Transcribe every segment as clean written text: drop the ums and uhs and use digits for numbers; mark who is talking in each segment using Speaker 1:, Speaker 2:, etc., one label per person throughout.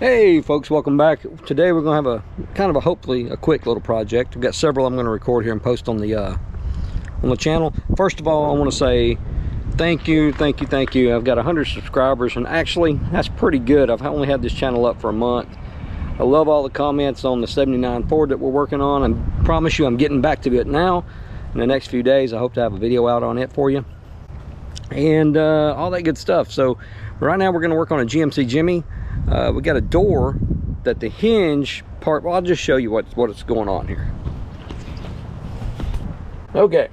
Speaker 1: Hey folks, welcome back. Today we're going to have a kind of a hopefully a quick little project. We've got several I'm going to record here and post on the channel. First of all, I want to say thank you. I've got 100 subscribers, and actually that's pretty good. I've only had this channel up for a month. I love all the comments on the 79 Ford that we're working on. I promise you I'm getting back to it now. In the next few days I hope to have a video out on it for you and all that good stuff. So right now we're going to work on a GMC Jimmy. We got a door that the hinge part, well, I'll just show you what's going on here. Okay,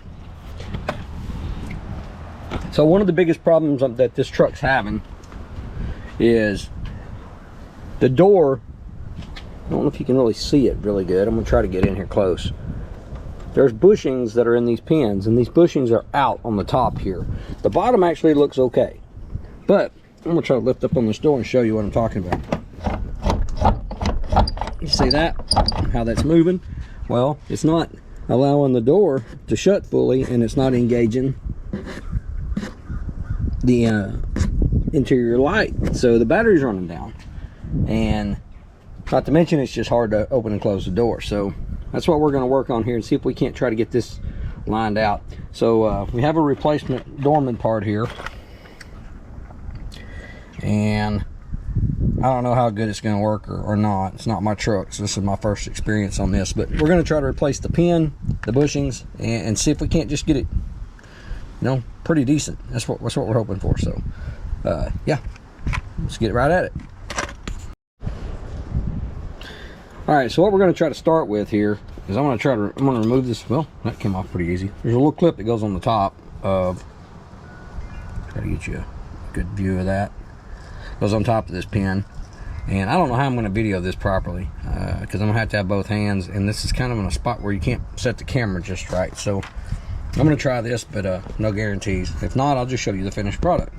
Speaker 1: so one of the biggest problems that this truck's having is the door. I don't know if you can really see it really good. I'm gonna try to get in here close. There's bushings that are in these pins, and these bushings are out on the top here. The bottom actually looks okay, but I'm gonna try to lift up on this door and show you what I'm talking about. You see that? How that's moving? Well, it's not allowing the door to shut fully, and it's not engaging the interior light. So the battery's running down, and not to mention it's just hard to open and close the door. So that's what we're going to work on here and see if we can't try to get this lined out. So we have a replacement doorman part here, and I don't know how good it's going to work or not. It's not my truck, so this is my first experience on this, but we're going to try to replace the pin, the bushings, and see if we can't just get it, you know, pretty decent. That's what we're hoping for. So yeah, let's get right at it. All right, so what we're going to try to start with here is I'm going to remove this. Well, that came off pretty easy. There's a little clip that goes on the top of, try to get you a good view of that. Goes on top of this pin, and I don't know how I'm going to video this properly because I'm going to have both hands, and this is kind of in a spot where you can't set the camera just right. So I'm going to try this, but no guarantees. If not, I'll just show you the finished product.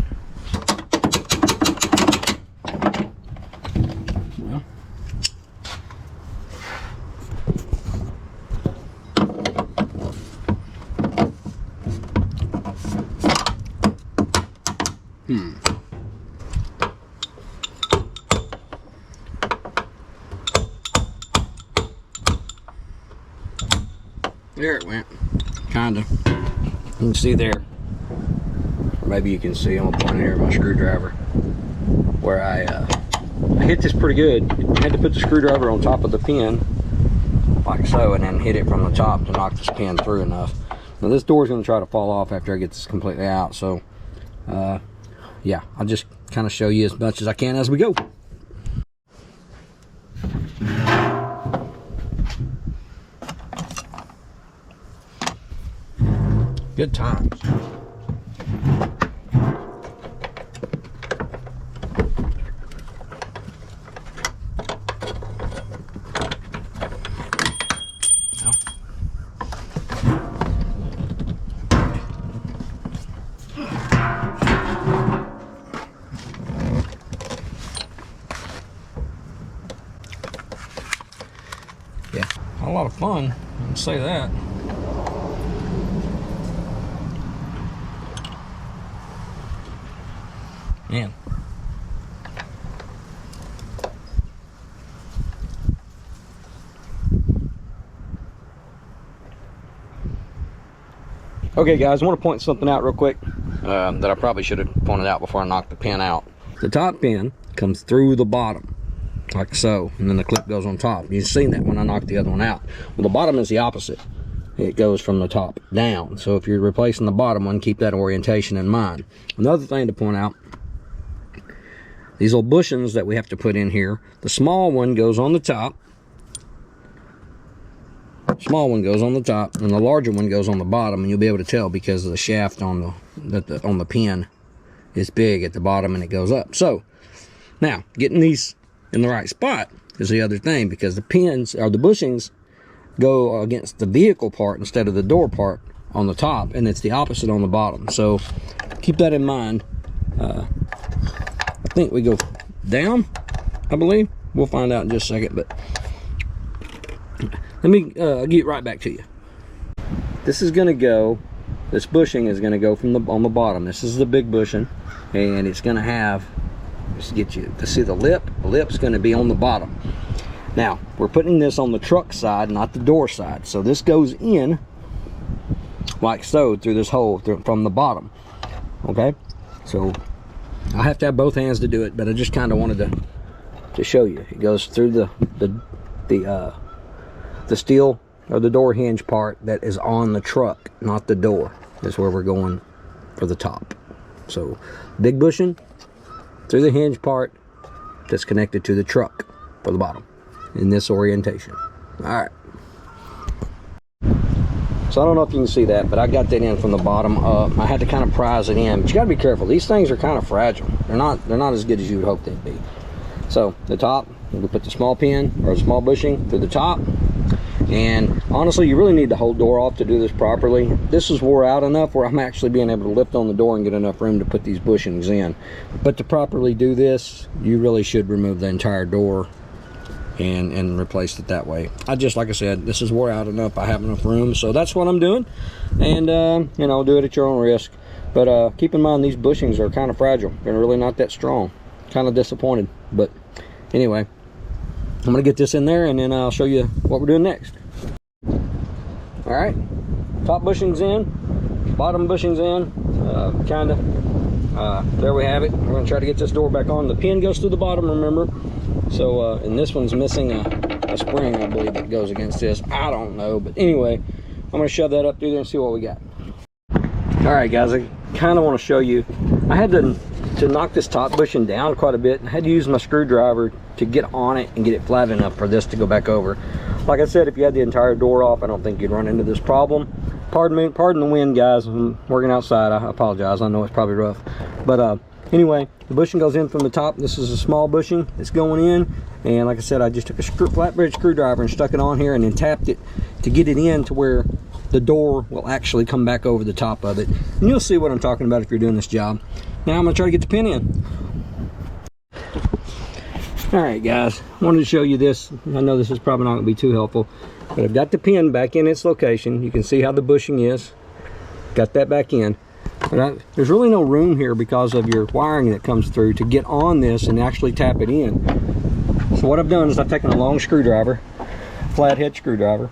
Speaker 1: There it went, kinda. You can see there, or maybe you can see, I'm gonna point here with my screwdriver, where I hit this pretty good. I had to put the screwdriver on top of the pin, like so, and then hit it from the top to knock this pin through enough. Now this door's gonna try to fall off after I get this completely out, so yeah, I'll just kind of show you as much as I can as we go. Good times. Yeah, a lot of fun, I can say that. Man. Okay guys, I want to point something out real quick that I probably should have pointed out before I knocked the pin out. The top pin comes through the bottom, like so, and then the clip goes on top. You've seen that when I knocked the other one out. Well, the bottom is the opposite. It goes from the top down. So if you're replacing the bottom one, keep that orientation in mind. Another thing to point out, these little bushings that we have to put in here, the small one goes on the top. Small one goes on the top, and the larger one goes on the bottom, and you'll be able to tell because the shaft on the pin is big at the bottom and it goes up. So now getting these in the right spot is the other thing, because the pins or the bushings go against the vehicle part instead of the door part on the top, and it's the opposite on the bottom. So keep that in mind. I think we go down, I believe. We'll find out in just a second, but let me get right back to you. This is going to go, this bushing is going to go from on the bottom. This is the big bushing, and it's going to have just to get you to see the lip. The lip's going to be on the bottom. Now, we're putting this on the truck side, not the door side. So this goes in like so through this hole from the bottom. Okay, so I have to have both hands to do it, but I just kind of wanted to show you. It goes through the steel or the door hinge part that is on the truck, not the door. Is where we're going for the top. So big bushing through the hinge part that's connected to the truck for the bottom in this orientation. All right. So I don't know if you can see that, but I got that in from the bottom up. I had to kind of prise it in, but you got to be careful. These things are kind of fragile. They're not as good as you would hope they'd be. So the top, we put the small pin or the small bushing through the top. And honestly, you really need to hold door off to do this properly. This is wore out enough where I'm actually being able to lift on the door and get enough room to put these bushings in. But to properly do this, you really should remove the entire door and replace it that way. Like I said, this is wore out enough. I have enough room, so that's what I'm doing. And you know, do it at your own risk. But keep in mind, these bushings are kind of fragile. They're really not that strong. Kind of disappointed, but anyway, I'm gonna get this in there and then I'll show you what we're doing next. All right, top bushings in, bottom bushings in, there we have it. We're gonna try to get this door back on. The pin goes through the bottom, remember? So, and this one's missing a spring, I believe, that goes against this. I don't know, but anyway, I'm gonna shove that up through there and see what we got. All right, guys, I kind of want to show you. I had to knock this top bushing down quite a bit. I had to use my screwdriver to get on it and get it flat enough for this to go back over. Like I said, if you had the entire door off, I don't think you'd run into this problem. Pardon the wind, guys. I'm working outside. I apologize. I know it's probably rough, but anyway, the bushing goes in from the top. This is a small bushing. It's going in, and like I said, I just took a flatbed screwdriver and stuck it on here and then tapped it to get it in to where the door will actually come back over the top of it. And you'll see what I'm talking about if you're doing this job. Now I'm going to try to get the pin in. Alright guys, wanted to show you this. I know this is probably not going to be too helpful, but I've got the pin back in its location. You can see how the bushing is. Got that back in. But there's really no room here because of your wiring that comes through to get on this and actually tap it in. So what I've done is I've taken a long screwdriver, flathead screwdriver,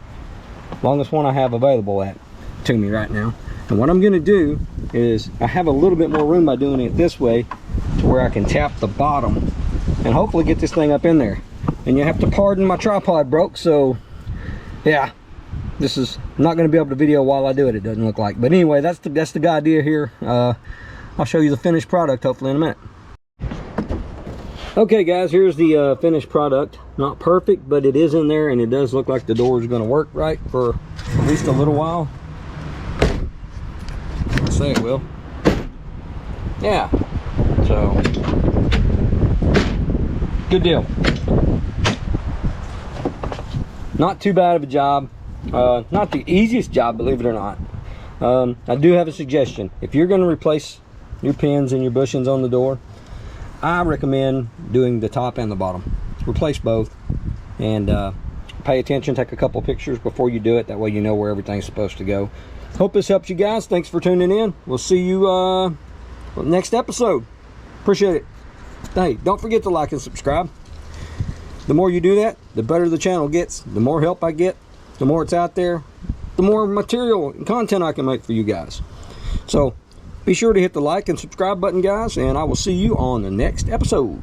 Speaker 1: longest one I have available to me right now. And what I'm going to do is I have a little bit more room by doing it this way to where I can tap the bottom and hopefully get this thing up in there. And you have to pardon my tripod broke, so yeah, this is not going to be able to video while I do it, it doesn't look like. But anyway, that's the idea here. I'll show you the finished product hopefully in a minute. Okay guys, here's the finished product. Not perfect, but it is in there, and it does look like the door is going to work right for at least a little while. I'll say it will. Yeah, so good deal. Not too bad of a job. Not the easiest job, believe it or not. I do have a suggestion. If you're going to replace your pins and your bushings on the door, I recommend doing the top and the bottom. Replace both, and pay attention. Take a couple pictures before you do it. That way you know where everything's supposed to go. Hope this helps you guys. Thanks for tuning in. We'll see you next episode. Appreciate it. Hey, don't forget to like and subscribe. The more you do that, the better the channel gets. The more help I get, the more it's out there, the more material and content I can make for you guys. So be sure to hit the like and subscribe button, guys, and I will see you on the next episode.